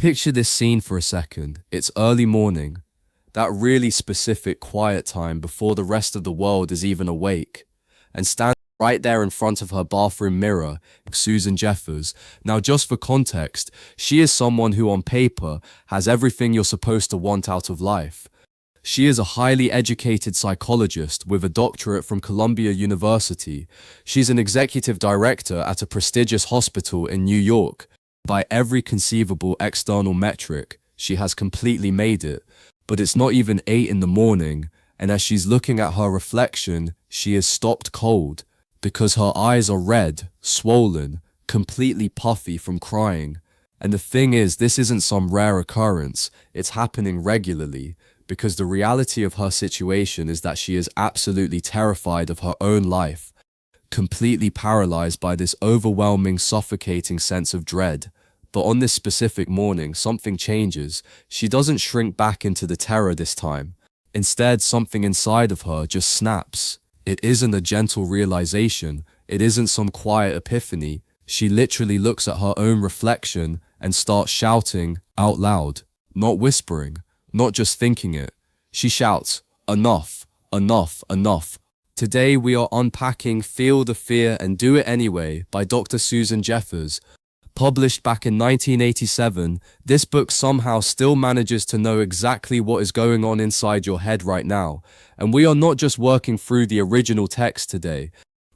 Picture this scene for a second. It's early morning, that really specific quiet time before the rest of the world is even awake. And standing right there in front of her bathroom mirror, Susan Jeffers. Now, just for context, she is someone who on paper has everything you're supposed to want out of life. She is a highly educated psychologist with a doctorate from Columbia University. She's an executive director at a prestigious hospital in New York. By every conceivable external metric, she has completely made it. But it's not even 8 in the morning, and as she's looking at her reflection, she is stopped cold because her eyes are red, swollen, completely puffy from crying. And the thing is, this isn't some rare occurrence, it's happening regularly, because the reality of her situation is that she is absolutely terrified of her own life, completely paralyzed by this overwhelming, suffocating sense of dread. But on this specific morning, something changes. She doesn't shrink back into the terror this time. Instead, something inside of her just snaps. It isn't a gentle realization. It isn't some quiet epiphany. She literally looks at her own reflection and starts shouting out loud, not whispering, not just thinking it. She shouts, "Enough, enough, enough." Today we are unpacking Feel the Fear and Do It Anyway by Dr. Susan Jeffers. Published back in 1987, this book somehow still manages to know exactly what is going on inside your head right now. And we are not just working through the original text today.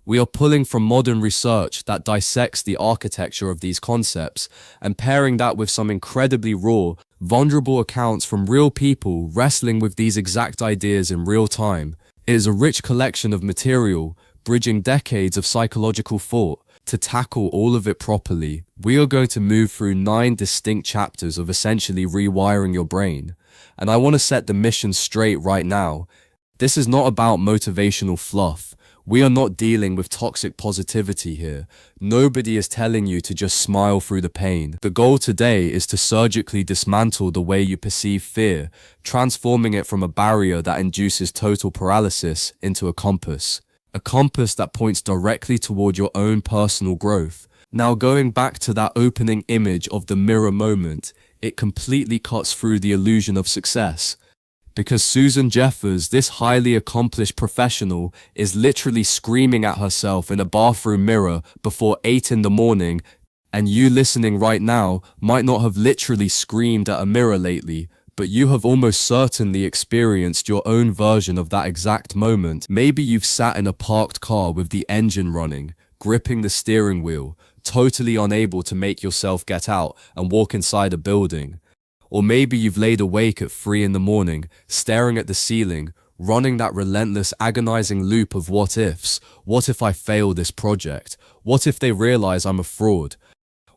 We are pulling from modern research that dissects the architecture of these concepts and pairing that with some incredibly raw, vulnerable accounts from real people wrestling with these exact ideas in real time. It is a rich collection of material, bridging decades of psychological thought. To tackle all of it properly, we are going to move through 9 distinct chapters of essentially rewiring your brain. And I want to set the mission straight right now. This is not about motivational fluff. We are not dealing with toxic positivity here. Nobody is telling you to just smile through the pain. The goal today is to surgically dismantle the way you perceive fear, transforming it from a barrier that induces total paralysis into a compass. A compass that points directly toward your own personal growth. Now, going back to that opening image of the mirror moment, it completely cuts through the illusion of success. Because Susan Jeffers, this highly accomplished professional, is literally screaming at herself in a bathroom mirror before 8 in the morning, and you listening right now might not have literally screamed at a mirror lately, but you have almost certainly experienced your own version of that exact moment. Maybe you've sat in a parked car with the engine running, gripping the steering wheel, totally unable to make yourself get out and walk inside a building. Or maybe you've laid awake at 3 in the morning, staring at the ceiling, running that relentless, agonizing loop of what ifs. What if I fail this project? What if they realize I'm a fraud?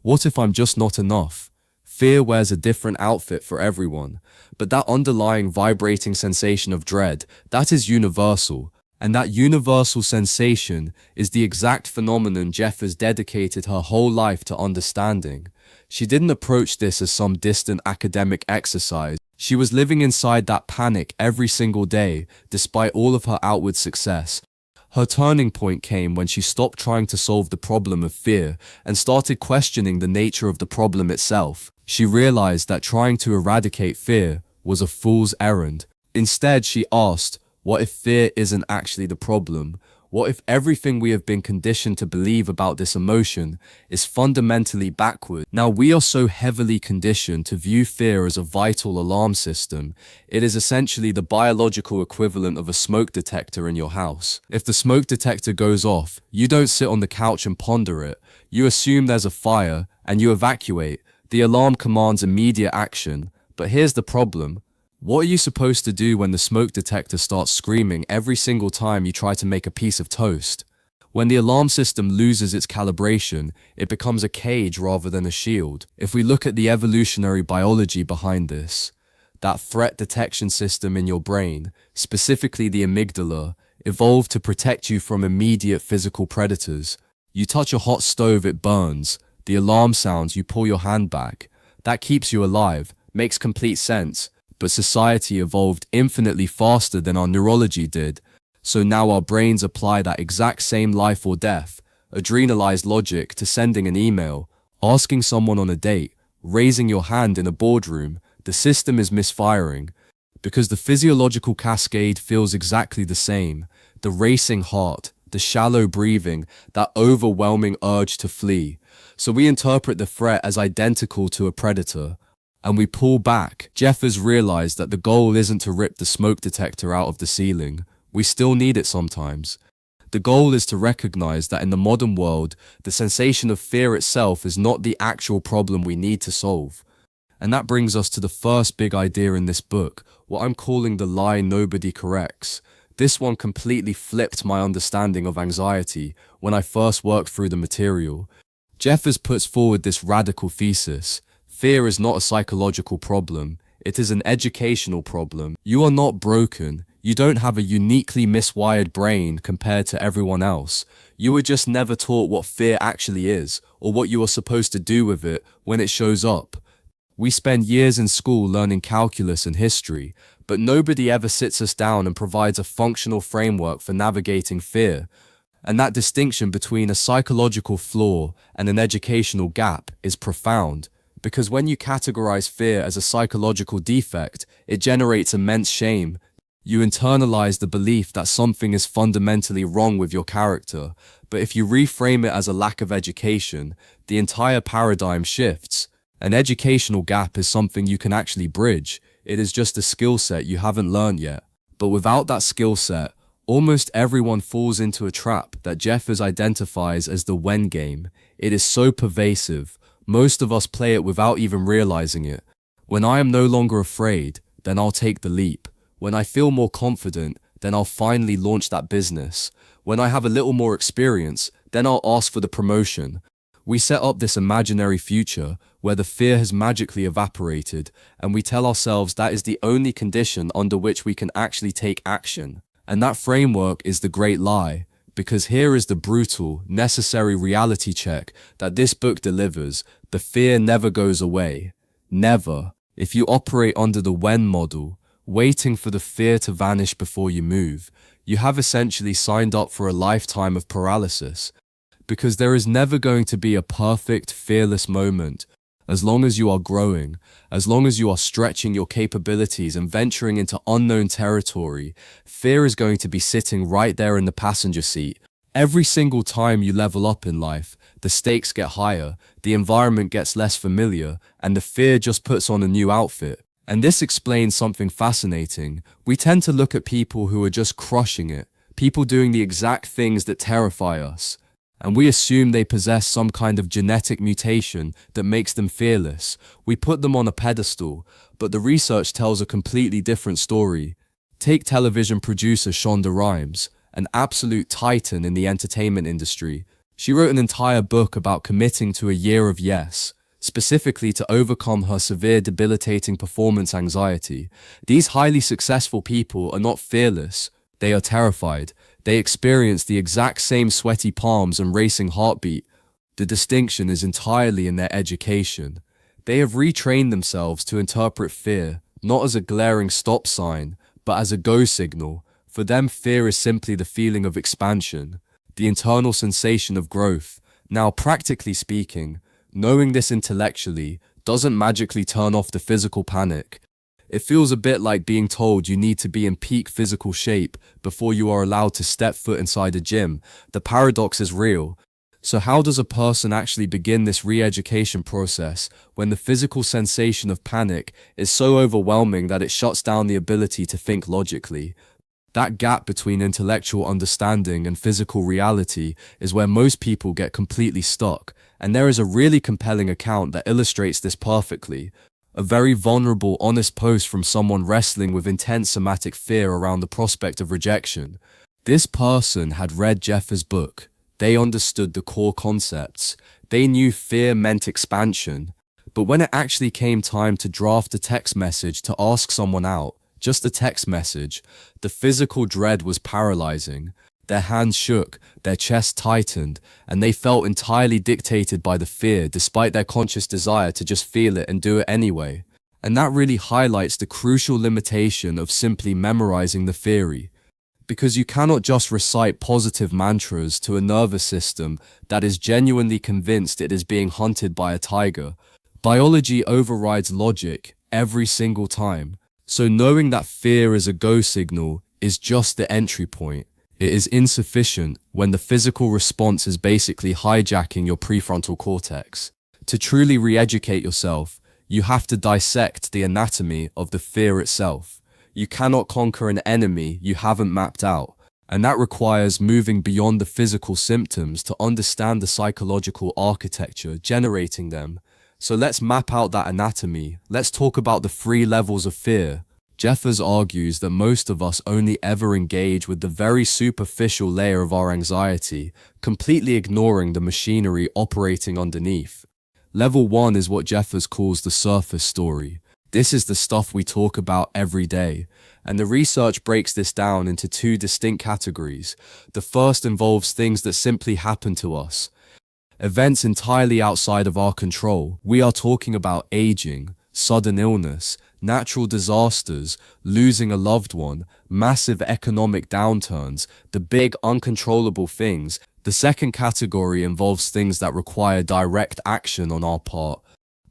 What if I'm just not enough? Fear wears a different outfit for everyone, but that underlying vibrating sensation of dread, that is universal. And that universal sensation is the exact phenomenon Jeffers dedicated her whole life to understanding. She didn't approach this as some distant academic exercise. She was living inside that panic every single day, despite all of her outward success. Her turning point came when she stopped trying to solve the problem of fear and started questioning the nature of the problem itself. She realized that trying to eradicate fear was a fool's errand. Instead, she asked, what if fear isn't actually the problem? What if everything we have been conditioned to believe about this emotion is fundamentally backward? Now, we are so heavily conditioned to view fear as a vital alarm system. It is essentially the biological equivalent of a smoke detector in your house. If the smoke detector goes off, you don't sit on the couch and ponder it. You assume there's a fire and you evacuate. The alarm commands immediate action. But here's the problem. What are you supposed to do when the smoke detector starts screaming every single time you try to make a piece of toast? When the alarm system loses its calibration, it becomes a cage rather than a shield. If we look at the evolutionary biology behind this, that threat detection system in your brain, specifically the amygdala, evolved to protect you from immediate physical predators. You touch a hot stove, it burns. The alarm sounds, you pull your hand back. That keeps you alive, makes complete sense. But society evolved infinitely faster than our neurology did, so now our brains apply that exact same life or death, adrenalized logic to sending an email, asking someone on a date, raising your hand in a boardroom, the system is misfiring, because the physiological cascade feels exactly the same. The racing heart, the shallow breathing, that overwhelming urge to flee. So we interpret the threat as identical to a predator, and we pull back. Jeff has realized that the goal isn't to rip the smoke detector out of the ceiling. We still need it sometimes. The goal is to recognize that in the modern world, the sensation of fear itself is not the actual problem we need to solve. And that brings us to the first big idea in this book, what I'm calling the lie nobody corrects. This one completely flipped my understanding of anxiety when I first worked through the material. Jeffers puts forward this radical thesis. Fear is not a psychological problem. It is an educational problem. You are not broken. You don't have a uniquely miswired brain compared to everyone else. You were just never taught what fear actually is, or what you are supposed to do with it when it shows up. We spend years in school learning calculus and history, but nobody ever sits us down and provides a functional framework for navigating fear. And that distinction between a psychological flaw and an educational gap is profound, because when you categorize fear as a psychological defect, it generates immense shame. You internalize the belief that something is fundamentally wrong with your character, but if you reframe it as a lack of education, the entire paradigm shifts. An educational gap is something you can actually bridge. It is just a skill set you haven't learned yet. But without that skill set, almost everyone falls into a trap that Jeffers identifies as the when game. It is so pervasive. Most of us play it without even realizing it. When I am no longer afraid, then I'll take the leap. When I feel more confident, then I'll finally launch that business. When I have a little more experience, then I'll ask for the promotion. We set up this imaginary future where the fear has magically evaporated, and we tell ourselves that is the only condition under which we can actually take action. And that framework is the great lie, because here is the brutal, necessary reality check that this book delivers. The fear never goes away. Never. If you operate under the when model, waiting for the fear to vanish before you move, you have essentially signed up for a lifetime of paralysis. Because there is never going to be a perfect, fearless moment. As long as you are growing, as long as you are stretching your capabilities and venturing into unknown territory, fear is going to be sitting right there in the passenger seat. Every single time you level up in life, the stakes get higher, the environment gets less familiar, and the fear just puts on a new outfit. And this explains something fascinating. We tend to look at people who are just crushing it, people doing the exact things that terrify us. And we assume they possess some kind of genetic mutation that makes them fearless. We put them on a pedestal, but the research tells a completely different story. Take television producer Shonda Rhimes, an absolute titan in the entertainment industry. She wrote an entire book about committing to a year of yes, specifically to overcome her severe debilitating performance anxiety. These highly successful people are not fearless, they are terrified. They experience the exact same sweaty palms and racing heartbeat. The distinction is entirely in their education. They have retrained themselves to interpret fear, not as a glaring stop sign, but as a go signal. For them, fear is simply the feeling of expansion, the internal sensation of growth. Now, practically speaking, knowing this intellectually doesn't magically turn off the physical panic. It feels a bit like being told you need to be in peak physical shape before you are allowed to step foot inside a gym. The paradox is real. So how does a person actually begin this re-education process when the physical sensation of panic is so overwhelming that it shuts down the ability to think logically? That gap between intellectual understanding and physical reality is where most people get completely stuck, and there is a really compelling account that illustrates this perfectly. A very vulnerable, honest post from someone wrestling with intense somatic fear around the prospect of rejection. This person had read Jeffers' book. They understood the core concepts. They knew fear meant expansion. But when it actually came time to draft a text message to ask someone out, just a text message, the physical dread was paralyzing. Their hands shook, their chest tightened, and they felt entirely dictated by the fear despite their conscious desire to just feel it and do it anyway. And that really highlights the crucial limitation of simply memorizing the theory. Because you cannot just recite positive mantras to a nervous system that is genuinely convinced it is being hunted by a tiger. Biology overrides logic every single time. So knowing that fear is a go signal is just the entry point. It is insufficient when the physical response is basically hijacking your prefrontal cortex. To truly re-educate yourself, you have to dissect the anatomy of the fear itself. You cannot conquer an enemy you haven't mapped out, and that requires moving beyond the physical symptoms to understand the psychological architecture generating them. So let's map out that anatomy. Let's talk about the 3 levels of fear. Jeffers argues that most of us only ever engage with the very superficial layer of our anxiety, completely ignoring the machinery operating underneath. Level 1 is what Jeffers calls the surface story. This is the stuff we talk about every day, and the research breaks this down into 2 distinct categories. The first involves things that simply happen to us, events entirely outside of our control. We are talking about aging, sudden illness, natural disasters, losing a loved one, massive economic downturns, the big uncontrollable things. The second category involves things that require direct action on our part.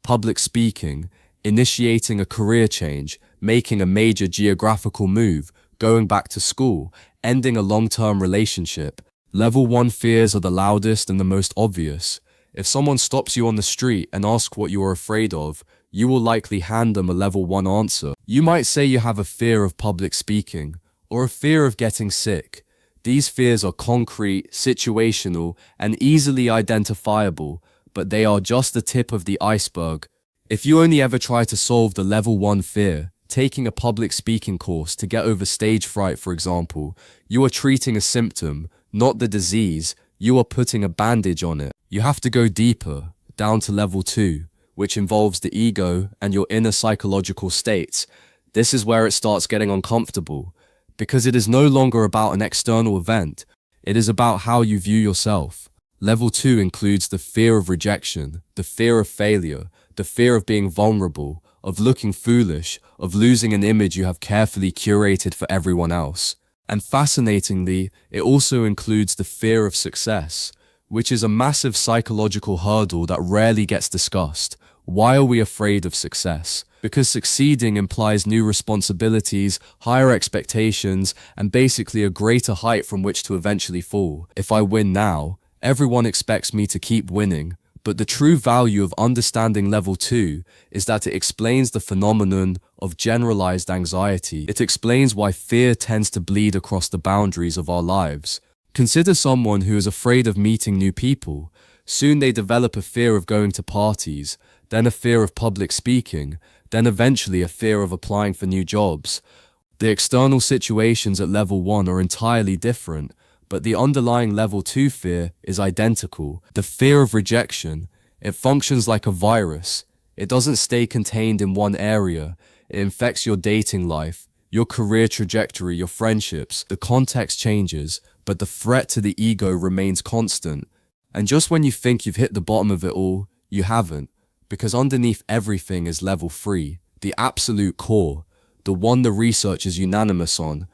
Public speaking, initiating a career change, making a major geographical move, going back to school, ending a long-term relationship. Level 1 fears are the loudest and the most obvious. If someone stops you on the street and asks what you are afraid of, you will likely hand them a level 1 answer. You might say you have a fear of public speaking, or a fear of getting sick. These fears are concrete, situational, and easily identifiable, but they are just the tip of the iceberg. If you only ever try to solve the level 1 fear, taking a public speaking course to get over stage fright, for example, you are treating a symptom, not the disease. You are putting a bandage on it. You have to go deeper, down to level 2, which involves the ego and your inner psychological states. This is where it starts getting uncomfortable, because it is no longer about an external event. It is about how you view yourself. Level 2 includes the fear of rejection, the fear of failure, the fear of being vulnerable, of looking foolish, of losing an image you have carefully curated for everyone else. And fascinatingly, it also includes the fear of success, which is a massive psychological hurdle that rarely gets discussed. Why are we afraid of success? Because succeeding implies new responsibilities, higher expectations, and basically a greater height from which to eventually fall. If I win now, everyone expects me to keep winning. But the true value of understanding level 2 is that it explains the phenomenon of generalized anxiety. It explains why fear tends to bleed across the boundaries of our lives. Consider someone who is afraid of meeting new people. Soon they develop a fear of going to parties, then a fear of public speaking, then eventually a fear of applying for new jobs. The external situations at level 1 are entirely different, but the underlying level 2 fear is identical. The fear of rejection, it functions like a virus. It doesn't stay contained in one area. It infects your dating life, your career trajectory, your friendships. The context changes, but the threat to the ego remains constant. And just when you think you've hit the bottom of it all, you haven't, because underneath everything is level 3, the absolute core, the one the research is unanimous on.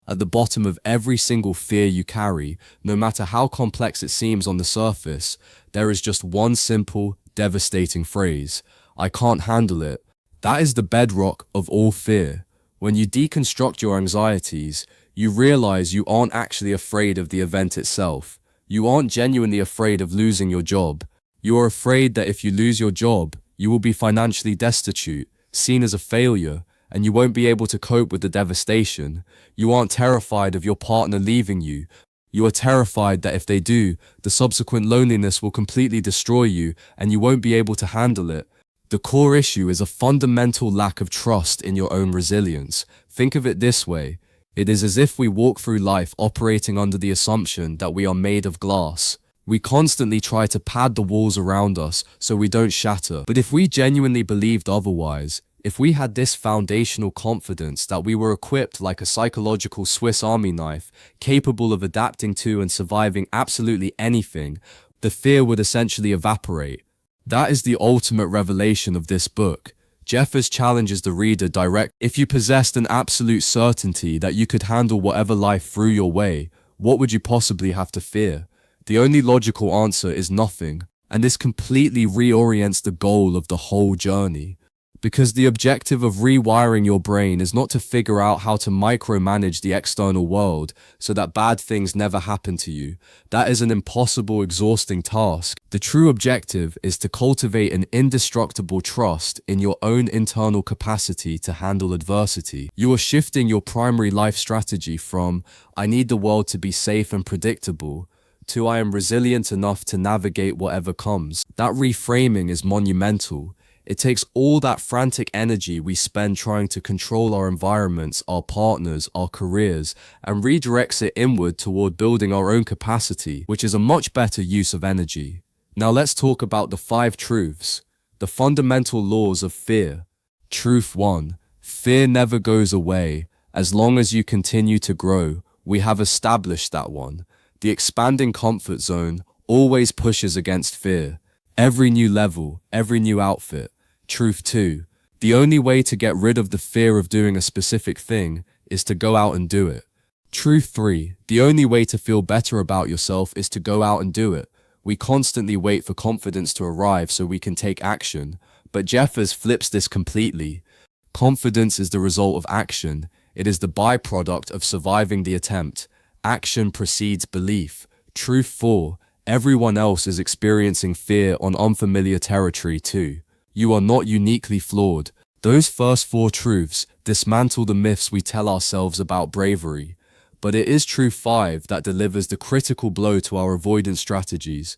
At the bottom of every single fear you carry, no matter how complex it seems on the surface, there is just one simple, devastating phrase: I can't handle it. That is the bedrock of all fear. When you deconstruct your anxieties, you realize you aren't actually afraid of the event itself. You aren't genuinely afraid of losing your job. You are afraid that if you lose your job, you will be financially destitute, seen as a failure, and you won't be able to cope with the devastation. You aren't terrified of your partner leaving you. You are terrified that if they do, the subsequent loneliness will completely destroy you and you won't be able to handle it. The core issue is a fundamental lack of trust in your own resilience. Think of it this way. It is as if we walk through life operating under the assumption that we are made of glass. We constantly try to pad the walls around us so we don't shatter. But if we genuinely believed otherwise, if we had this foundational confidence that we were equipped like a psychological Swiss Army knife, capable of adapting to and surviving absolutely anything, the fear would essentially evaporate. That is the ultimate revelation of this book. Jeffers challenges the reader direct. If you possessed an absolute certainty that you could handle whatever life threw your way, what would you possibly have to fear? The only logical answer is nothing. And this completely reorients the goal of the whole journey. Because the objective of rewiring your brain is not to figure out how to micromanage the external world so that bad things never happen to you. That is an impossible, exhausting task. The true objective is to cultivate an indestructible trust in your own internal capacity to handle adversity. You are shifting your primary life strategy from, I need the world to be safe and predictable, to I am resilient enough to navigate whatever comes. That reframing is monumental. It takes all that frantic energy we spend trying to control our environments, our partners, our careers, and redirects it inward toward building our own capacity, which is a much better use of energy. Now let's talk about the 5 truths, the fundamental laws of fear. Truth 1. Fear never goes away. As long as you continue to grow, we have established that one. The expanding comfort zone always pushes against fear. Every new level, every new outfit. Truth 2. The only way to get rid of the fear of doing a specific thing is to go out and do it. Truth 3. The only way to feel better about yourself is to go out and do it. We constantly wait for confidence to arrive so we can take action, but Jeffers flips this completely. Confidence is the result of action. It is the byproduct of surviving the attempt. Action precedes belief. Truth 4. Everyone else is experiencing fear on unfamiliar territory too. You are not uniquely flawed. Those first 4 truths dismantle the myths we tell ourselves about bravery. But it is truth 5 that delivers the critical blow to our avoidance strategies.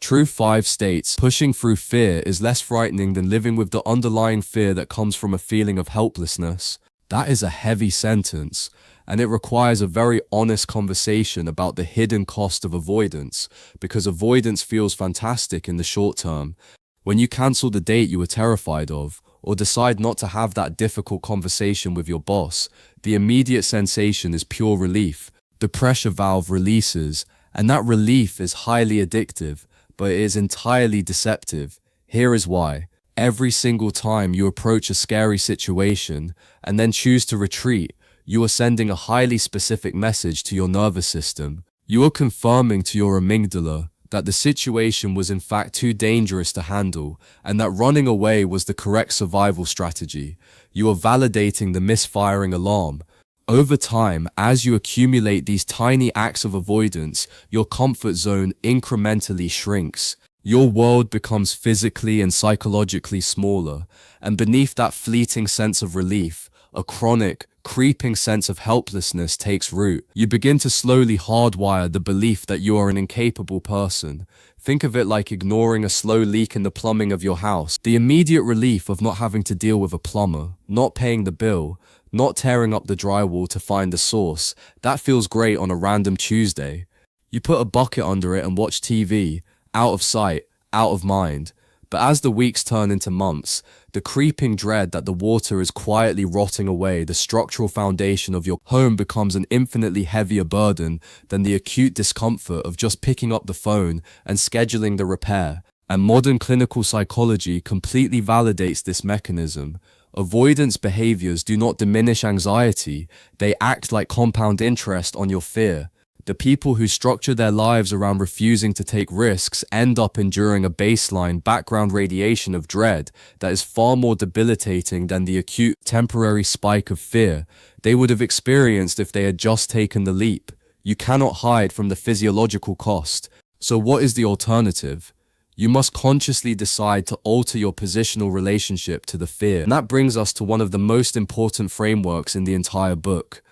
Truth 5 states, pushing through fear is less frightening than living with the underlying fear that comes from a feeling of helplessness. That is a heavy sentence, and it requires a very honest conversation about the hidden cost of avoidance, because avoidance feels fantastic in the short term. When you cancel the date you were terrified of, or decide not to have that difficult conversation with your boss, the immediate sensation is pure relief. The pressure valve releases, and that relief is highly addictive, but it is entirely deceptive. Here is why. Every single time you approach a scary situation and then choose to retreat, you are sending a highly specific message to your nervous system. You are confirming to your amygdala that the situation was in fact too dangerous to handle and that running away was the correct survival strategy. You are validating the misfiring alarm. Over time, as you accumulate these tiny acts of avoidance, your comfort zone incrementally shrinks. Your world becomes physically and psychologically smaller, and beneath that fleeting sense of relief, a chronic, creeping sense of helplessness takes root. You begin to slowly hardwire the belief that you are an incapable person. Think of it like ignoring a slow leak in the plumbing of your house. The immediate relief of not having to deal with a plumber, not paying the bill, not tearing up the drywall to find the source, that feels great on a random Tuesday. You put a bucket under it and watch TV, out of sight, out of mind. But as the weeks turn into months, the creeping dread that the water is quietly rotting away the structural foundation of your home becomes an infinitely heavier burden than the acute discomfort of just picking up the phone and scheduling the repair. And modern clinical psychology completely validates this mechanism. Avoidance behaviors do not diminish anxiety, they act like compound interest on your fear. The people who structure their lives around refusing to take risks end up enduring a baseline background radiation of dread that is far more debilitating than the acute temporary spike of fear they would have experienced if they had just taken the leap. You cannot hide from the physiological cost. So what is the alternative? You must consciously decide to alter your positional relationship to the fear. And that brings us to one of the most important frameworks in the entire book.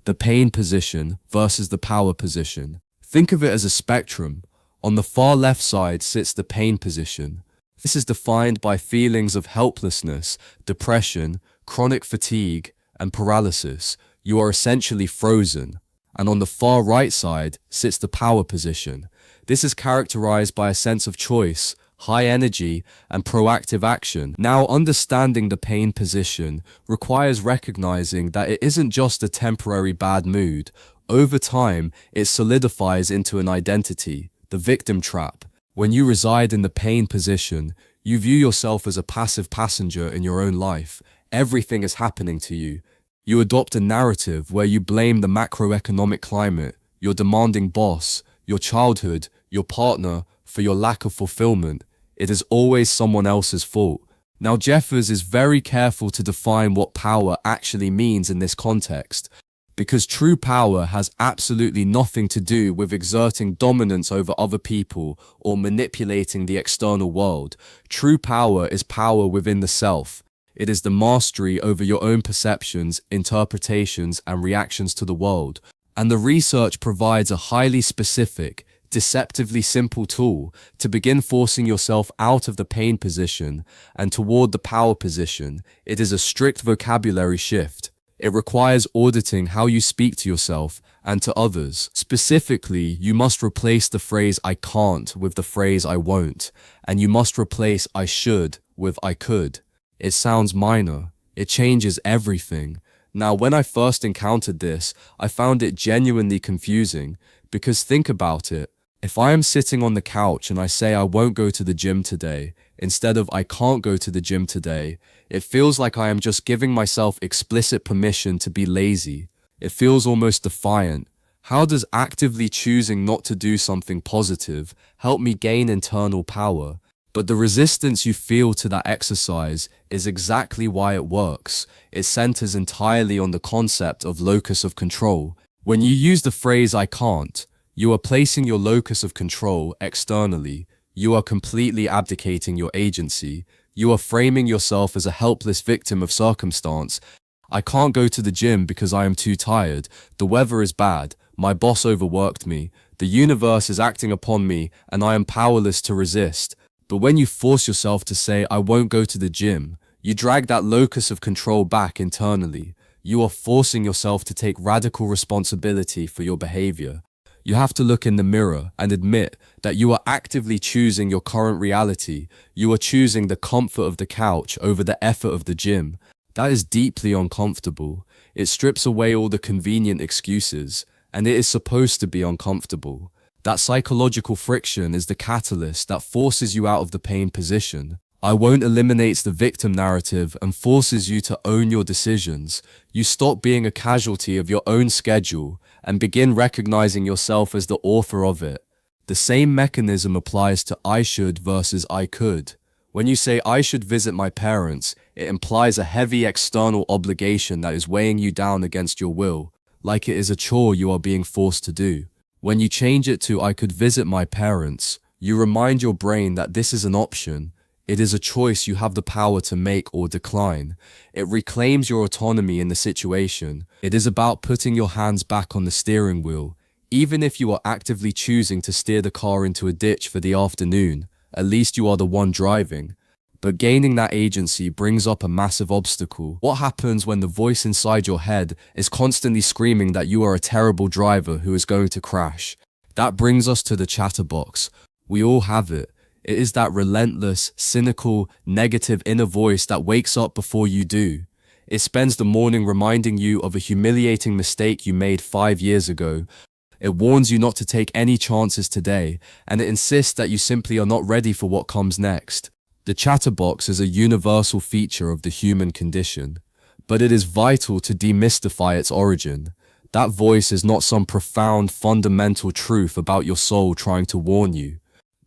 The pain position versus the power position. Think of it as a spectrum. On the far left side sits the pain position. This is defined by feelings of helplessness, depression, chronic fatigue, and paralysis. You are essentially frozen. And on the far right side sits the power position. This is characterized by a sense of choice, high energy, and proactive action. Now, understanding the pain position requires recognizing that it isn't just a temporary bad mood. Over time, it solidifies into an identity, the victim trap. When you reside in the pain position, you view yourself as a passive passenger in your own life. Everything is happening to you. You adopt a narrative where you blame the macroeconomic climate, your demanding boss, your childhood, your partner, for your lack of fulfillment, it is always someone else's fault. Now, Jeffers is very careful to define what power actually means in this context, because true power has absolutely nothing to do with exerting dominance over other people or manipulating the external world. True power is power within the self. It is the mastery over your own perceptions, interpretations, and reactions to the world. And the research provides a highly specific, deceptively simple tool to begin forcing yourself out of the pain position and toward the power position. It is a strict vocabulary shift. It requires auditing how you speak to yourself and to others. Specifically, you must replace the phrase "I can't" with the phrase "I won't," and you must replace "I should" with "I could." It sounds minor. It changes everything. Now, when I first encountered this, I found it genuinely confusing, because think about it. If I am sitting on the couch and I say I won't go to the gym today, instead of I can't go to the gym today, it feels like I am just giving myself explicit permission to be lazy. It feels almost defiant. How does actively choosing not to do something positive help me gain internal power? But the resistance you feel to that exercise is exactly why it works. It centers entirely on the concept of locus of control. When you use the phrase "I can't," you are placing your locus of control externally. You are completely abdicating your agency. You are framing yourself as a helpless victim of circumstance. I can't go to the gym because I am too tired. The weather is bad. My boss overworked me. The universe is acting upon me and I am powerless to resist. But when you force yourself to say "I won't go to the gym," you drag that locus of control back internally. You are forcing yourself to take radical responsibility for your behavior. You have to look in the mirror and admit that you are actively choosing your current reality. You are choosing the comfort of the couch over the effort of the gym. That is deeply uncomfortable. It strips away all the convenient excuses, and it is supposed to be uncomfortable. That psychological friction is the catalyst that forces you out of the pain position. "I won't" eliminates the victim narrative and forces you to own your decisions. You stop being a casualty of your own schedule and begin recognizing yourself as the author of it. The same mechanism applies to "I should" versus "I could." When you say "I should visit my parents," it implies a heavy external obligation that is weighing you down against your will, like it is a chore you are being forced to do. When you change it to "I could visit my parents," you remind your brain that this is an option. It is a choice you have the power to make or decline. It reclaims your autonomy in the situation. It is about putting your hands back on the steering wheel. Even if you are actively choosing to steer the car into a ditch for the afternoon, at least you are the one driving. But gaining that agency brings up a massive obstacle. What happens when the voice inside your head is constantly screaming that you are a terrible driver who is going to crash? That brings us to the chatterbox. We all have it. It is that relentless, cynical, negative inner voice that wakes up before you do. It spends the morning reminding you of a humiliating mistake you made 5 years ago. It warns you not to take any chances today, and it insists that you simply are not ready for what comes next. The chatterbox is a universal feature of the human condition, but it is vital to demystify its origin. That voice is not some profound, fundamental truth about your soul trying to warn you.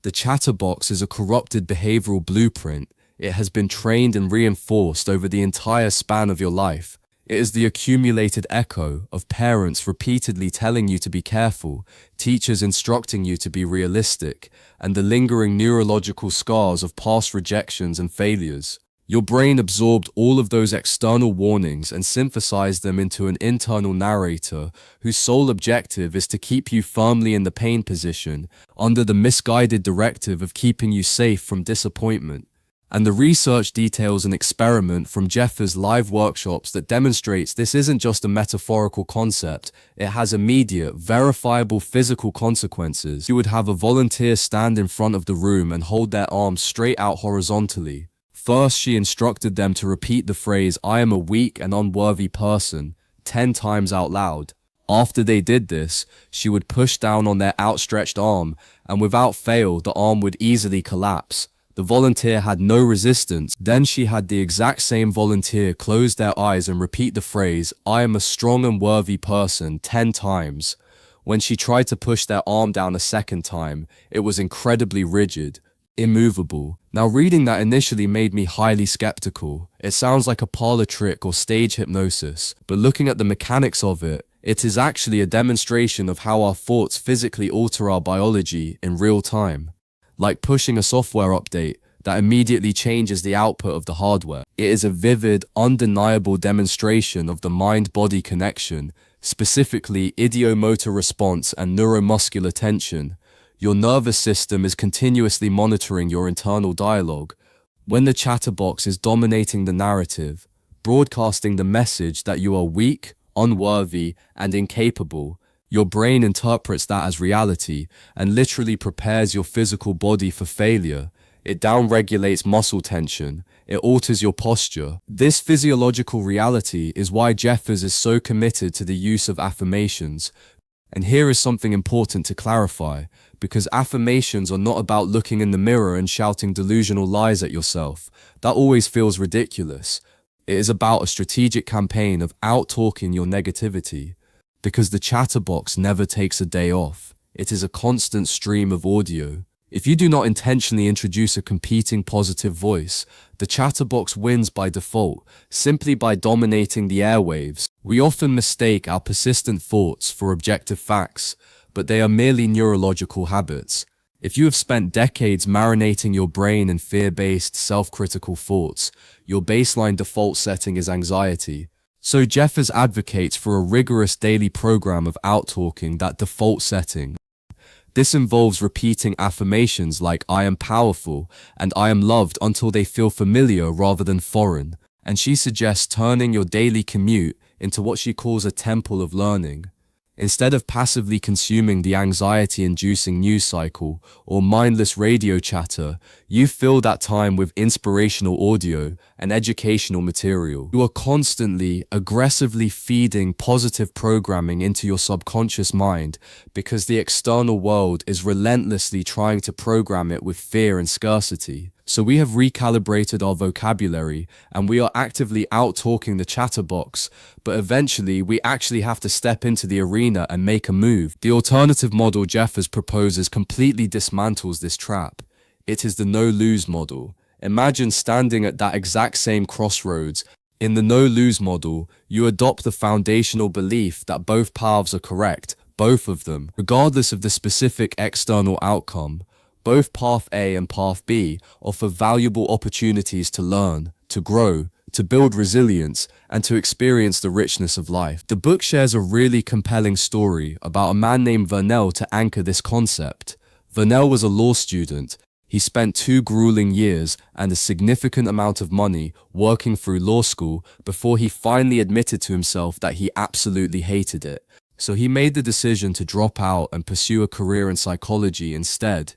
The chatterbox is a corrupted behavioral blueprint. It has been trained and reinforced over the entire span of your life. It is the accumulated echo of parents repeatedly telling you to be careful, teachers instructing you to be realistic, and the lingering neurological scars of past rejections and failures. Your brain absorbed all of those external warnings and synthesized them into an internal narrator whose sole objective is to keep you firmly in the pain position under the misguided directive of keeping you safe from disappointment. And the research details an experiment from Jeffers' live workshops that demonstrates this isn't just a metaphorical concept, it has immediate, verifiable physical consequences. You would have a volunteer stand in front of the room and hold their arms straight out horizontally. First, she instructed them to repeat the phrase "I am a weak and unworthy person" 10 times out loud. After they did this, she would push down on their outstretched arm, and without fail, the arm would easily collapse. The volunteer had no resistance. Then she had the exact same volunteer close their eyes and repeat the phrase "I am a strong and worthy person" 10 times. When she tried to push their arm down a second time, it was incredibly rigid, immovable. Now, reading that initially made me highly skeptical. It sounds like a parlor trick or stage hypnosis, but looking at the mechanics of it, it is actually a demonstration of how our thoughts physically alter our biology in real time. Like pushing a software update that immediately changes the output of the hardware. It is a vivid, undeniable demonstration of the mind-body connection, specifically ideomotor response and neuromuscular tension. Your nervous system is continuously monitoring your internal dialogue. When the chatterbox is dominating the narrative, broadcasting the message that you are weak, unworthy, and incapable, your brain interprets that as reality and literally prepares your physical body for failure. It downregulates muscle tension. It alters your posture. This physiological reality is why Jeffers is so committed to the use of affirmations. And here is something important to clarify, because affirmations are not about looking in the mirror and shouting delusional lies at yourself. That always feels ridiculous. It is about a strategic campaign of out-talking your negativity, because the chatterbox never takes a day off. It is a constant stream of audio. If you do not intentionally introduce a competing positive voice, the chatterbox wins by default, simply by dominating the airwaves. We often mistake our persistent thoughts for objective facts, but they are merely neurological habits. If you have spent decades marinating your brain in fear-based, self-critical thoughts, your baseline default setting is anxiety. So Jeffers advocates for a rigorous daily program of out-talking that default setting. This involves repeating affirmations like "I am powerful" and "I am loved" until they feel familiar rather than foreign. And she suggests turning your daily commute into what she calls a temple of learning. Instead of passively consuming the anxiety-inducing news cycle or mindless radio chatter, you fill that time with inspirational audio and educational material. You are constantly, aggressively feeding positive programming into your subconscious mind because the external world is relentlessly trying to program it with fear and scarcity. So we have recalibrated our vocabulary and we are actively out-talking the chatterbox, but eventually we actually have to step into the arena and make a move. The alternative model Jeffers proposes completely dismantles this trap. It is the no-lose model. Imagine standing at that exact same crossroads. In the no-lose model, you adopt the foundational belief that both paths are correct, both of them, regardless of the specific external outcome. Both Path A and Path B offer valuable opportunities to learn, to grow, to build resilience, and to experience the richness of life. The book shares a really compelling story about a man named Vernell to anchor this concept. Vernell was a law student. He spent 2 grueling years and a significant amount of money working through law school before he finally admitted to himself that he absolutely hated it. So he made the decision to drop out and pursue a career in psychology instead.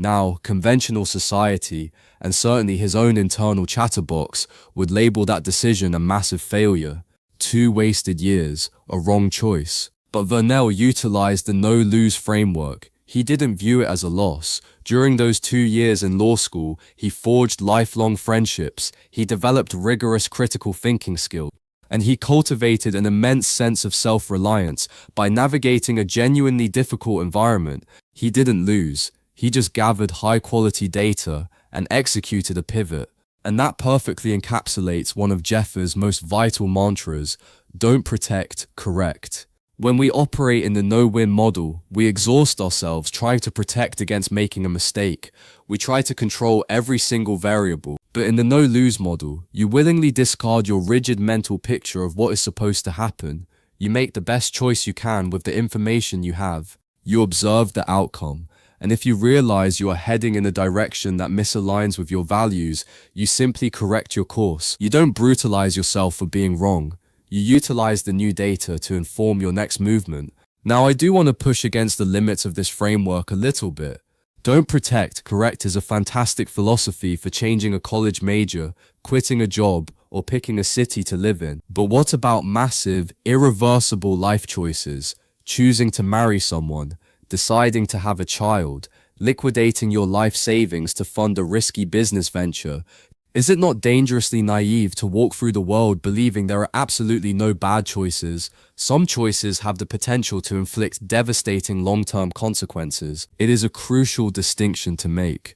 Now, conventional society, and certainly his own internal chatterbox, would label that decision a massive failure. 2 wasted years, a wrong choice. But Vernell utilized the no-lose framework. He didn't view it as a loss. During those 2 years in law school, he forged lifelong friendships, he developed rigorous critical thinking skills, and he cultivated an immense sense of self-reliance by navigating a genuinely difficult environment. He didn't lose. He just gathered high-quality data and executed a pivot. And that perfectly encapsulates one of Jeffers' most vital mantras: don't protect, correct. When we operate in the no-win model, we exhaust ourselves trying to protect against making a mistake. We try to control every single variable. But in the no-lose model, you willingly discard your rigid mental picture of what is supposed to happen. You make the best choice you can with the information you have. You observe the outcome. And if you realize you are heading in a direction that misaligns with your values, you simply correct your course. You don't brutalize yourself for being wrong. You utilize the new data to inform your next movement. Now, I do want to push against the limits of this framework a little bit. Don't protect, correct is a fantastic philosophy for changing a college major, quitting a job, or picking a city to live in. But what about massive, irreversible life choices? Choosing to marry someone, deciding to have a child, liquidating your life savings to fund a risky business venture. Is it not dangerously naive to walk through the world believing there are absolutely no bad choices? Some choices have the potential to inflict devastating long-term consequences. It is a crucial distinction to make.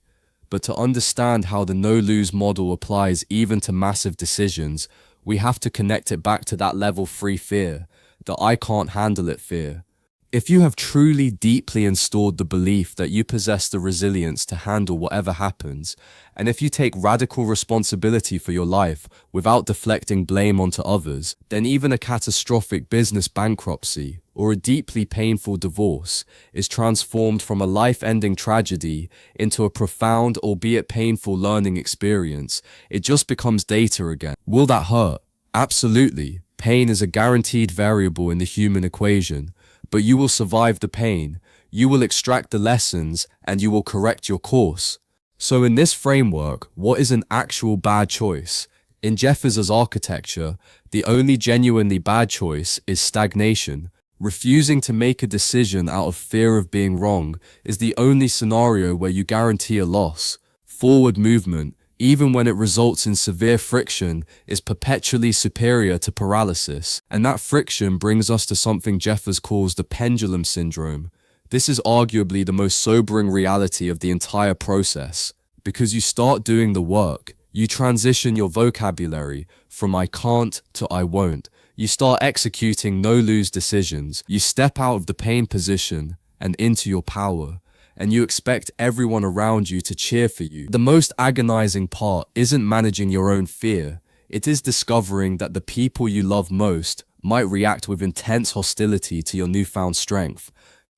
But to understand how the no-lose model applies even to massive decisions, we have to connect it back to that level 3 fear, the I can't handle it fear. If you have truly deeply installed the belief that you possess the resilience to handle whatever happens, and if you take radical responsibility for your life without deflecting blame onto others, then even a catastrophic business bankruptcy or a deeply painful divorce is transformed from a life-ending tragedy into a profound, albeit painful learning experience. It just becomes data again. Will that hurt? Absolutely. Pain is a guaranteed variable in the human equation. But you will survive the pain, you will extract the lessons, and you will correct your course. So in this framework, what is an actual bad choice? In Jeffers' architecture, the only genuinely bad choice is stagnation. Refusing to make a decision out of fear of being wrong is the only scenario where you guarantee a loss. Forward movement, even when it results in severe friction, is perpetually superior to paralysis. And that friction brings us to something Jeffers calls the Pendulum Syndrome. This is arguably the most sobering reality of the entire process. Because you start doing the work, you transition your vocabulary from I can't to I won't. You start executing no-lose decisions. You step out of the pain position and into your power. And you expect everyone around you to cheer for you. The most agonizing part isn't managing your own fear. It is discovering that the people you love most might react with intense hostility to your newfound strength.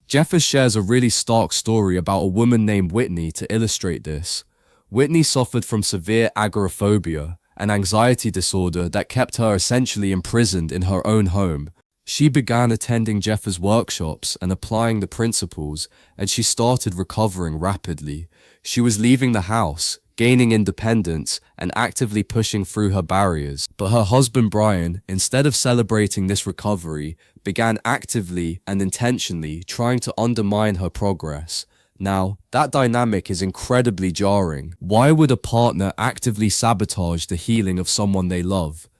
Jeffers shares a really stark story about a woman named Whitney to illustrate this. Whitney suffered from severe agoraphobia, an anxiety disorder that kept her essentially imprisoned in her own home. She began attending Jeffers' workshops and applying the principles, and she started recovering rapidly. She was leaving the house, gaining independence, and actively pushing through her barriers. But her husband Brian, instead of celebrating this recovery, began actively and intentionally trying to undermine her progress. Now, that dynamic is incredibly jarring. Why would a partner actively sabotage the healing of someone they love?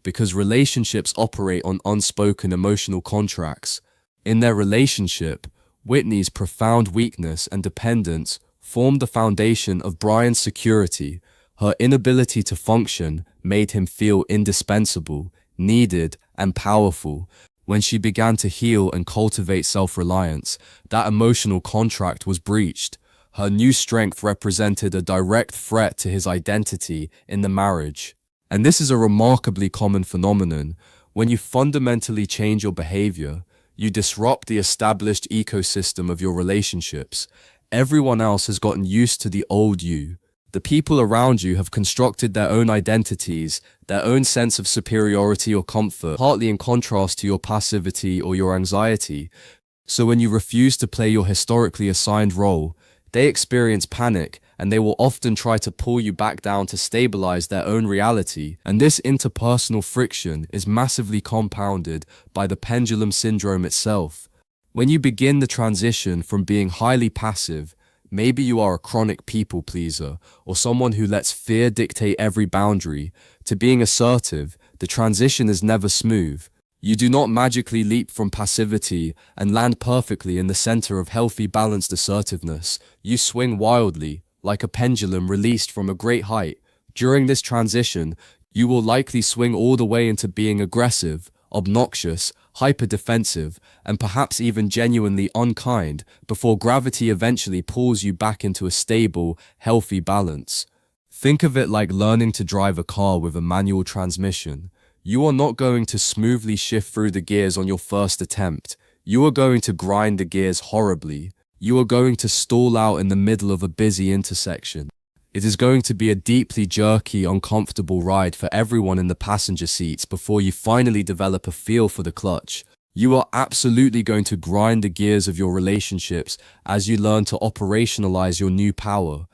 Because relationships operate on unspoken emotional contracts. In their relationship, Whitney's profound weakness and dependence formed the foundation of Brian's security. Her inability to function made him feel indispensable, needed, and powerful. When she began to heal and cultivate self-reliance, that emotional contract was breached. Her new strength represented a direct threat to his identity in the marriage. And this is a remarkably common phenomenon. When you fundamentally change your behavior, you disrupt the established ecosystem of your relationships. Everyone else has gotten used to the old you. The people around you have constructed their own identities, their own sense of superiority or comfort, partly in contrast to your passivity or your anxiety. So when you refuse to play your historically assigned role, they experience panic, and they will often try to pull you back down to stabilize their own reality. And this interpersonal friction is massively compounded by the pendulum syndrome itself. When you begin the transition from being highly passive, maybe you are a chronic people pleaser or someone who lets fear dictate every boundary, to being assertive, the transition is never smooth. You do not magically leap from passivity and land perfectly in the center of healthy, balanced assertiveness. You swing wildly, like a pendulum released from a great height. During this transition, you will likely swing all the way into being aggressive, obnoxious, hyper-defensive, and perhaps even genuinely unkind before gravity eventually pulls you back into a stable, healthy balance. Think of it like learning to drive a car with a manual transmission. You are not going to smoothly shift through the gears on your first attempt. You are going to grind the gears horribly. You are going to stall out in the middle of a busy intersection. It is going to be a deeply jerky, uncomfortable ride for everyone in the passenger seats before you finally develop a feel for the clutch. You are absolutely going to grind the gears of your relationships as you learn to operationalize your new power.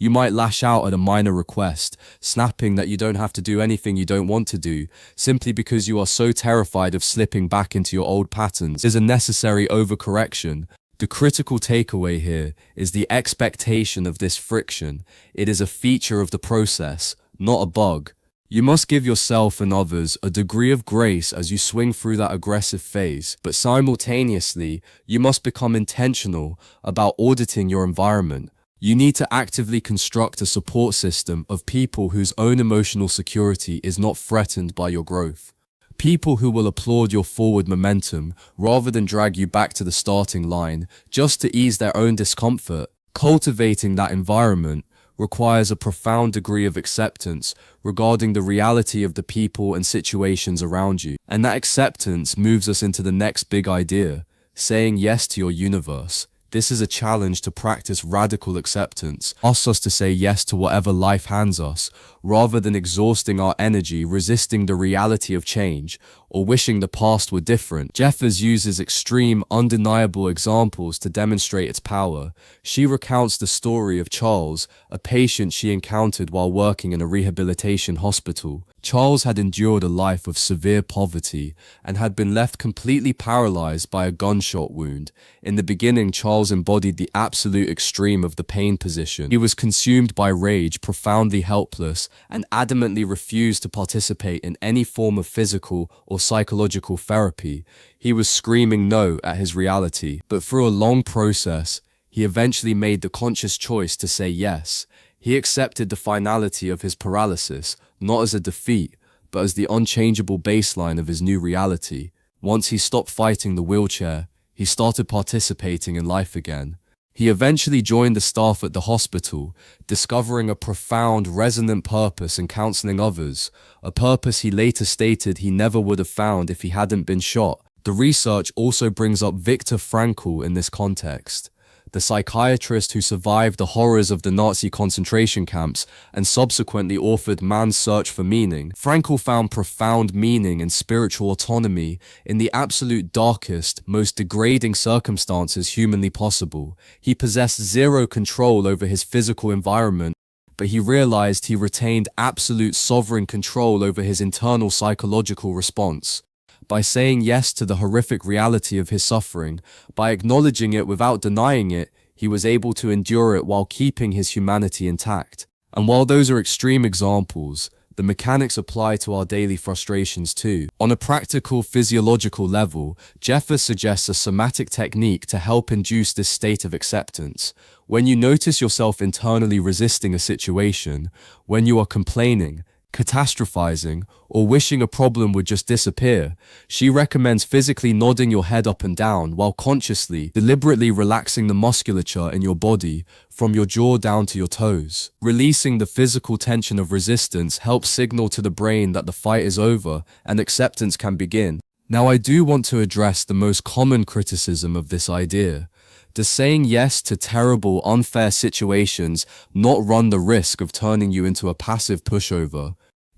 You might lash out at a minor request, snapping that you don't have to do anything you don't want to do, simply because you are so terrified of slipping back into your old patterns. It is a necessary overcorrection. The critical takeaway here is the expectation of this friction. It is a feature of the process, not a bug. You must give yourself and others a degree of grace as you swing through that aggressive phase, but simultaneously, you must become intentional about auditing your environment. You need to actively construct a support system of people whose own emotional security is not threatened by your growth. People who will applaud your forward momentum rather than drag you back to the starting line just to ease their own discomfort. Cultivating that environment requires a profound degree of acceptance regarding the reality of the people and situations around you. And that acceptance moves us into the next big idea, saying yes to your universe. This is a challenge to practice radical acceptance. Asks us to say yes to whatever life hands us, rather than exhausting our energy resisting the reality of change or wishing the past were different. Jeffers uses extreme, undeniable examples to demonstrate its power. She recounts the story of Charles, a patient she encountered while working in a rehabilitation hospital. Charles had endured a life of severe poverty and had been left completely paralyzed by a gunshot wound. In the beginning, Charles embodied the absolute extreme of the pain position. He was consumed by rage, profoundly helpless, and adamantly refused to participate in any form of physical or psychological therapy. He was screaming no at his reality, but through a long process, he eventually made the conscious choice to say yes. He accepted the finality of his paralysis, not as a defeat, but as the unchangeable baseline of his new reality. Once he stopped fighting the wheelchair, he started participating in life again. He eventually joined the staff at the hospital, discovering a profound, resonant purpose in counseling others, a purpose he later stated he never would have found if he hadn't been shot. The research also brings up Viktor Frankl in this context, the psychiatrist who survived the horrors of the Nazi concentration camps and subsequently authored Man's Search for Meaning. Frankl found profound meaning and spiritual autonomy in the absolute darkest, most degrading circumstances humanly possible. He possessed zero control over his physical environment, but he realized he retained absolute sovereign control over his internal psychological response. By saying yes to the horrific reality of his suffering, by acknowledging it without denying it, he was able to endure it while keeping his humanity intact. And while those are extreme examples, the mechanics apply to our daily frustrations too. On a practical physiological level, Jeffers suggests a somatic technique to help induce this state of acceptance. When you notice yourself internally resisting a situation, when you are complaining, catastrophizing, or wishing a problem would just disappear, she recommends physically nodding your head up and down while consciously, deliberately relaxing the musculature in your body from your jaw down to your toes. Releasing the physical tension of resistance helps signal to the brain that the fight is over and acceptance can begin. Now, I do want to address the most common criticism of this idea. Does saying yes to terrible, unfair situations not run the risk of turning you into a passive pushover?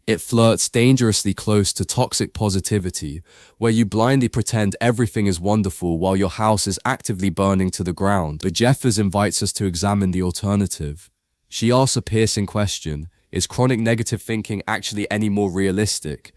It flirts dangerously close to toxic positivity, where you blindly pretend everything is wonderful while your house is actively burning to the ground. But Jeffers invites us to examine the alternative. She asks a piercing question: is chronic negative thinking actually any more realistic?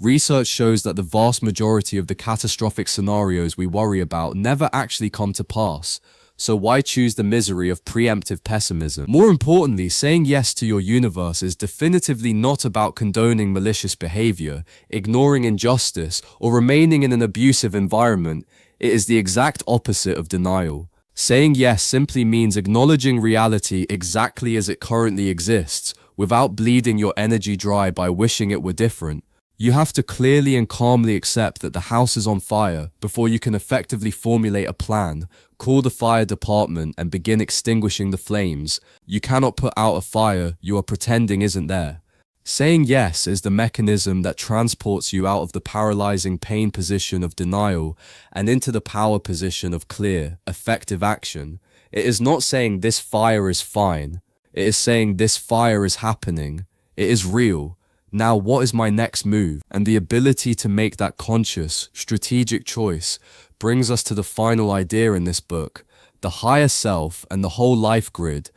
Research shows that the vast majority of the catastrophic scenarios we worry about never actually come to pass. So why choose the misery of preemptive pessimism? More importantly, saying yes to your universe is definitively not about condoning malicious behavior, ignoring injustice, or remaining in an abusive environment. It is the exact opposite of denial. Saying yes simply means acknowledging reality exactly as it currently exists, without bleeding your energy dry by wishing it were different. You have to clearly and calmly accept that the house is on fire before you can effectively formulate a plan, call the fire department, and begin extinguishing the flames. You cannot put out a fire you are pretending isn't there. Saying yes is the mechanism that transports you out of the paralyzing pain position of denial and into the power position of clear, effective action. It is not saying this fire is fine. It is saying this fire is happening. It is real. Now, what is my next move? And the ability to make that conscious, strategic choice brings us to the final idea in this book, the higher self and the whole life grid.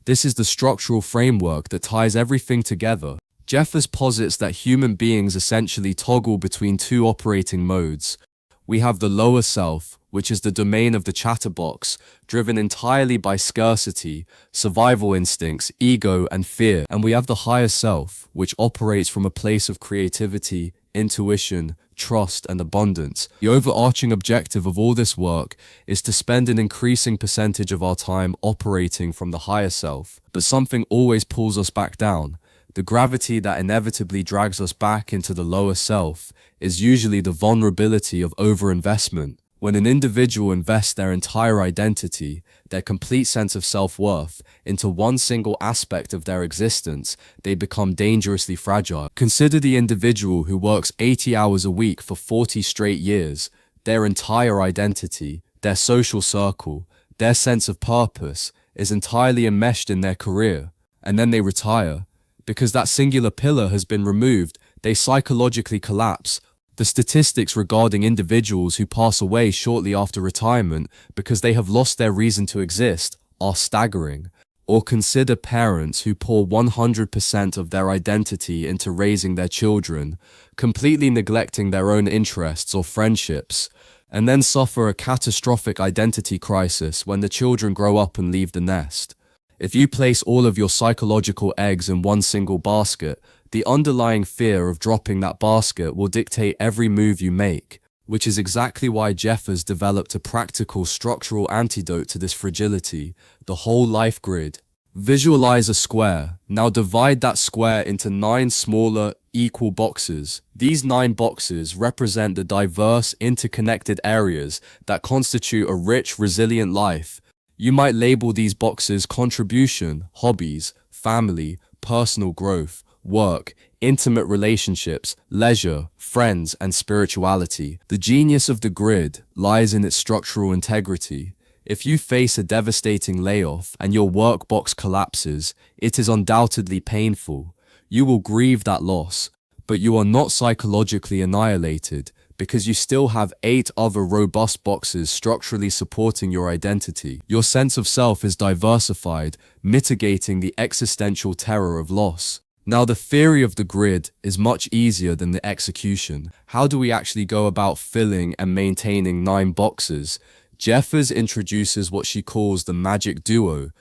This is the structural framework that ties everything together. Jeffers posits that human beings essentially toggle between two operating modes. We have the lower self, which is the domain of the Chatterbox, driven entirely by scarcity, survival instincts, ego, and fear. And we have the higher self, which operates from a place of creativity, intuition, trust, and abundance. The overarching objective of all this work is to spend an increasing percentage of our time operating from the higher self. But something always pulls us back down. The gravity that inevitably drags us back into the lower self is usually the vulnerability of overinvestment. When an individual invests their entire identity, their complete sense of self-worth, into one single aspect of their existence, they become dangerously fragile. Consider the individual who works 80 hours a week for 40 straight years. Their entire identity, their social circle, their sense of purpose is entirely enmeshed in their career, and then they retire. Because that singular pillar has been removed, they psychologically collapse. The statistics regarding individuals who pass away shortly after retirement because they have lost their reason to exist are staggering. Or consider parents who pour 100% of their identity into raising their children, completely neglecting their own interests or friendships, and then suffer a catastrophic identity crisis when the children grow up and leave the nest. If you place all of your psychological eggs in one single basket, the underlying fear of dropping that basket will dictate every move you make, which is exactly why Jeffers developed a practical structural antidote to this fragility, the whole life grid. Visualize a square. Now divide that square into 9 smaller, equal boxes. These 9 boxes represent the diverse, interconnected areas that constitute a rich, resilient life. You might label these boxes contribution, hobbies, family, personal growth, work, intimate relationships, leisure, friends, and spirituality. The genius of the grid lies in its structural integrity. If you face a devastating layoff and your work box collapses, it is undoubtedly painful. You will grieve that loss, but you are not psychologically annihilated because you still have 8 other robust boxes structurally supporting your identity. Your sense of self is diversified, mitigating the existential terror of loss. Now, the theory of the grid is much easier than the execution. How do we actually go about filling and maintaining 9 boxes? Jeffers introduces what she calls the magic duo: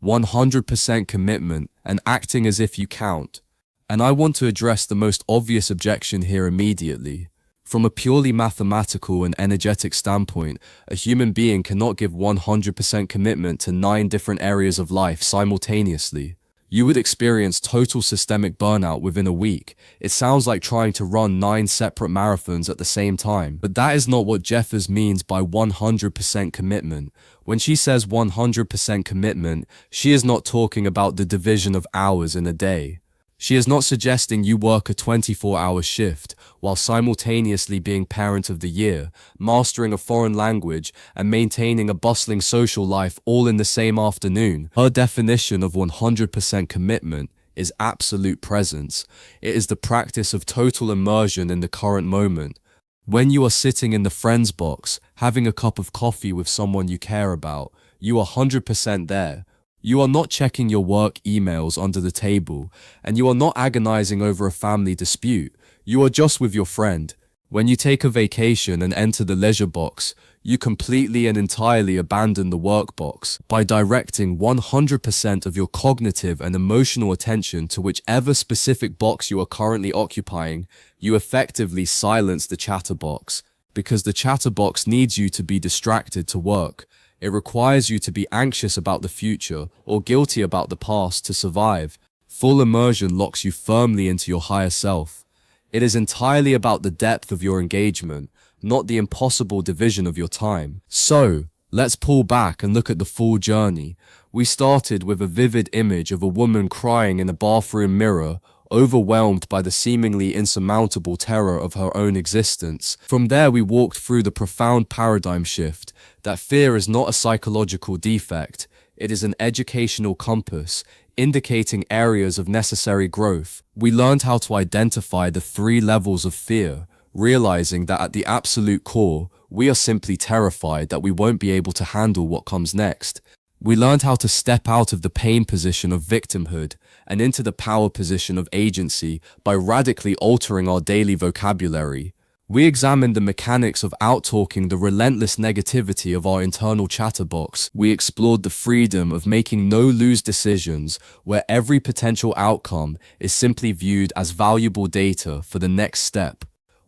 100% commitment and acting as if you count. And I want to address the most obvious objection here immediately. From a purely mathematical and energetic standpoint, a human being cannot give 100% commitment to 9 different areas of life simultaneously. You would experience total systemic burnout within a week. It sounds like trying to run 9 separate marathons at the same time. But that is not what Jeffers means by 100% commitment. When she says 100% commitment, she is not talking about the division of hours in a day. She is not suggesting you work a 24-hour shift while simultaneously being parent of the year, mastering a foreign language, and maintaining a bustling social life all in the same afternoon. Her definition of 100% commitment is absolute presence. It is the practice of total immersion in the current moment. When you are sitting in the friends box, having a cup of coffee with someone you care about, you are 100% there. You are not checking your work emails under the table, and you are not agonizing over a family dispute. You are just with your friend. When you take a vacation and enter the leisure box, you completely and entirely abandon the work box. By directing 100% of your cognitive and emotional attention to whichever specific box you are currently occupying, you effectively silence the chatterbox, because the chatterbox needs you to be distracted to work. It requires you to be anxious about the future or guilty about the past to survive. Full immersion locks you firmly into your higher self. It is entirely about the depth of your engagement, not the impossible division of your time. So, let's pull back and look at the full journey. We started with a vivid image of a woman crying in a bathroom mirror, overwhelmed by the seemingly insurmountable terror of her own existence. From there, we walked through the profound paradigm shift that fear is not a psychological defect, it is an educational compass, indicating areas of necessary growth. We learned how to identify the 3 levels of fear, realizing that at the absolute core, we are simply terrified that we won't be able to handle what comes next. We learned how to step out of the pain position of victimhood and into the power position of agency by radically altering our daily vocabulary. We examined the mechanics of outtalking the relentless negativity of our internal chatterbox. We explored the freedom of making no-lose decisions where every potential outcome is simply viewed as valuable data for the next step.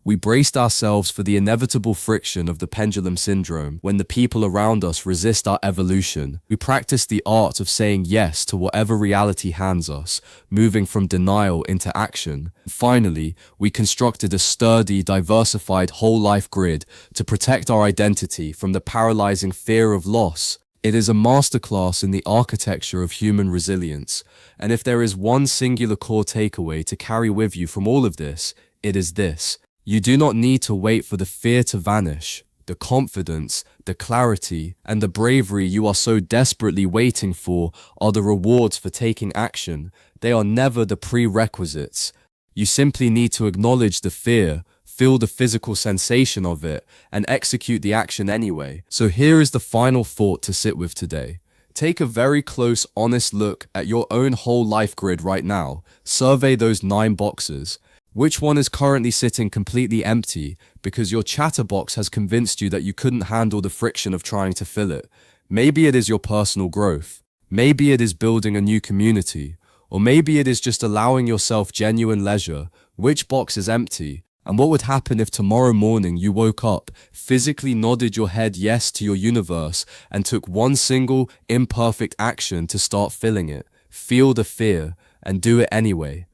We braced ourselves for the inevitable friction of the pendulum syndrome when the people around us resist our evolution. We practiced the art of saying yes to whatever reality hands us, moving from denial into action. Finally, we constructed a sturdy, diversified whole-life grid to protect our identity from the paralyzing fear of loss. It is a masterclass in the architecture of human resilience, and if there is one singular core takeaway to carry with you from all of this, it is this. You do not need to wait for the fear to vanish. The confidence, the clarity, and the bravery you are so desperately waiting for are the rewards for taking action. They are never the prerequisites. You simply need to acknowledge the fear, feel the physical sensation of it, and execute the action anyway. So here is the final thought to sit with today. Take a very close, honest look at your own whole life grid right now. Survey those 9 boxes. Which one is currently sitting completely empty because your chatterbox has convinced you that you couldn't handle the friction of trying to fill it? Maybe it is your personal growth. Maybe it is building a new community. Or maybe it is just allowing yourself genuine leisure. Which box is empty? And what would happen if tomorrow morning you woke up, physically nodded your head yes to your universe, and took one single, imperfect action to start filling it? Feel the fear, and do it anyway.